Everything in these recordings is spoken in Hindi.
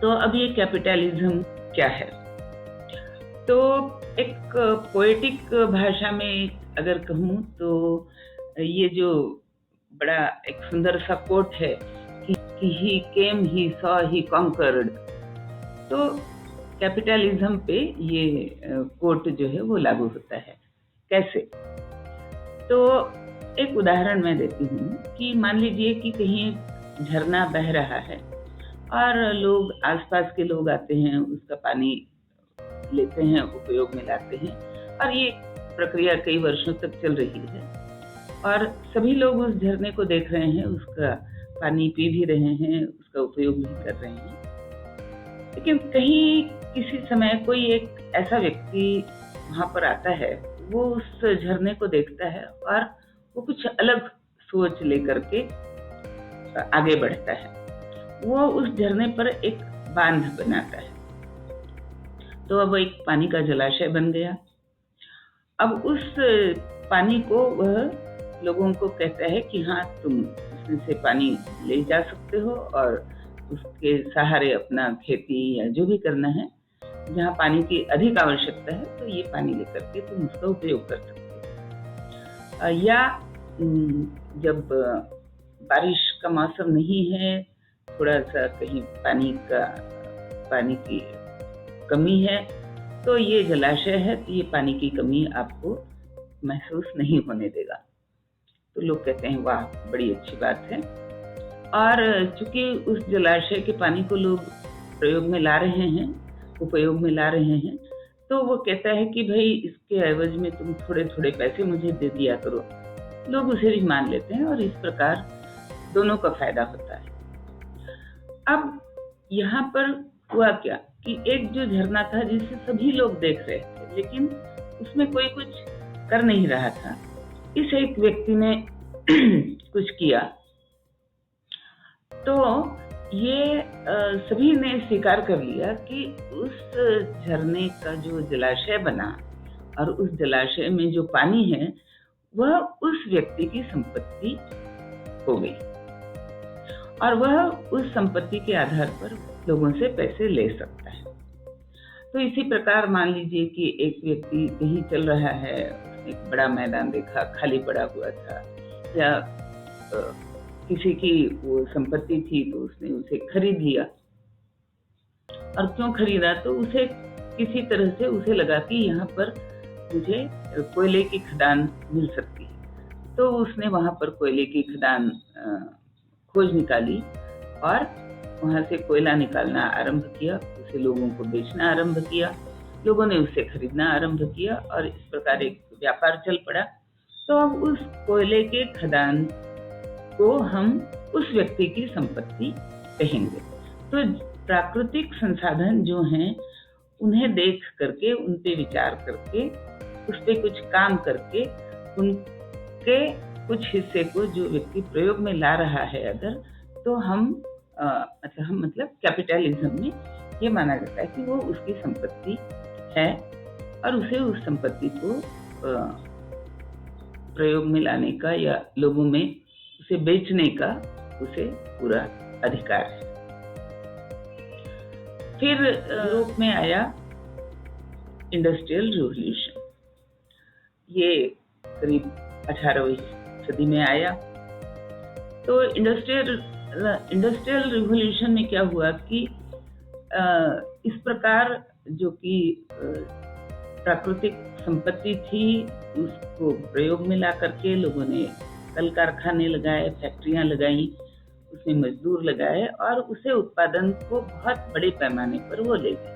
तो अब ये कैपिटलिज्म क्या है? तो एक पोएटिक भाषा में अगर कहूँ तो ये जो बड़ा एक सुंदर सा कोट है कि ही केम, ही सॉ, ही कॉन्कर्ड। तो कैपिटलिज्म पे ये कोट जो है वो लागू होता है। कैसे? तो एक उदाहरण मैं देती हूँ कि मान लीजिए कि कहीं झरना बह रहा है और लोग, आसपास के लोग आते हैं, उसका पानी लेते हैं, उपयोग में लाते हैं, और ये प्रक्रिया कई वर्षों तक चल रही है और सभी लोग उस झरने को देख रहे हैं, उसका पानी पी भी रहे हैं, उसका उपयोग भी कर रहे हैं। लेकिन कहीं किसी समय कोई एक ऐसा व्यक्ति वहां पर आता है, वो उस झरने को देखता है और वो कुछ अलग सोच लेकर के आगे बढ़ता है। वो उस झरने पर एक बांध बनाता है, तो अब एक पानी का जलाशय बन गया। अब उस पानी को वह लोगों को कहता है कि हाँ, तुम इसमें से पानी ले जा सकते हो और उसके सहारे अपना खेती या जो भी करना है, जहाँ पानी की अधिक आवश्यकता है, तो ये पानी लेकर के तुम उसका उपयोग कर सकते हो। या जब बारिश का मौसम नहीं है, थोड़ा सा कहीं पानी की कमी है, तो ये जलाशय है, तो ये पानी की कमी आपको महसूस नहीं होने देगा। तो लोग कहते हैं वाह, बड़ी अच्छी बात है। और चूंकि उस जलाशय के पानी को लोग प्रयोग में ला रहे हैं, उपयोग में ला रहे हैं, तो वो कहता है कि भाई इसके एवज में तुम थोड़े थोड़े पैसे मुझे दे दिया करो। लोग उसे भी मान लेते हैं और इस प्रकार दोनों का फायदा होता है। अब यहाँ पर हुआ क्या कि एक जो झरना था जिसे सभी लोग देख रहे थे, लेकिन उसमें कोई कुछ कर नहीं रहा था, इस एक व्यक्ति ने कुछ किया, तो ये सभी ने स्वीकार कर लिया कि उस झरने का जो जलाशय बना और उस जलाशय में जो पानी है वह उस व्यक्ति की संपत्ति हो गई और वह उस संपत्ति के आधार पर लोगों से पैसे ले सकता है। तो इसी प्रकार मान लीजिए कि एक व्यक्ति कहीं चल रहा है, एक बड़ा मैदान देखा खाली पड़ा हुआ था, या किसी की वो संपत्ति थी तो उसने उसे खरीद लिया। और क्यों खरीदा? तो उसे किसी तरह से उसे लगा कि यहाँ पर मुझे कोयले की खदान मिल सकती है, तो उसने वहां पर कोयले की खदान खोज निकाली और वहां से कोयला निकालना आरंभ किया, उसे लोगों को बेचना आरंभ किया, लोगों ने उससे खरीदना आरंभ किया और इस प्रकार एक व्यापार चल पड़ा। तो अब उस कोयले के खदान को हम उस व्यक्ति की संपत्ति कहेंगे। तो प्राकृतिक संसाधन जो हैं उन्हें देख करके, उन पे विचार करके, उस पे कुछ काम करके, उनके कुछ हिस्से को जो व्यक्ति प्रयोग में ला रहा है अगर, तो हम मतलब कैपिटलिज्म में ये माना जाता है कि वो उसकी संपत्ति है और उसे उस संपत्ति को प्रयोग में लाने का या लोगों में उसे बेचने का उसे पूरा अधिकार है। फिर यूरोप में आया इंडस्ट्रियल रिवॉल्यूशन। ये करीब 18वीं सदी में आया। तो इंडस्ट्रियल रिवॉल्यूशन में क्या हुआ कि इस प्रकार जो कि प्राकृतिक संपत्ति थी उसको प्रयोग में ला करके लोगों ने कल कारखाने लगाए, फैक्ट्रियां लगाई, उसमें मजदूर लगाए और उसे उत्पादन को बहुत बड़े पैमाने पर वो ले गए।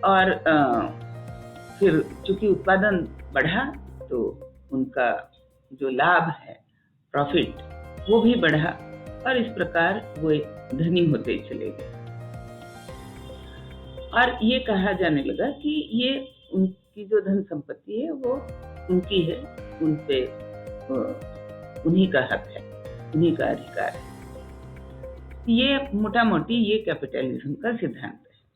और फिर चूंकि उत्पादन बढ़ा तो उनका जो लाभ है, प्रॉफिट, वो भी बढ़ा और इस प्रकार वो एक धनी होते चले गए। और ये कहा जाने लगा कि ये उनकी जो धन संपत्ति है वो उनकी है, उन पे उन्हीं का हक है, उन्हीं का अधिकार है। ये मोटा मोटी ये कैपिटलिज्म का सिद्धांत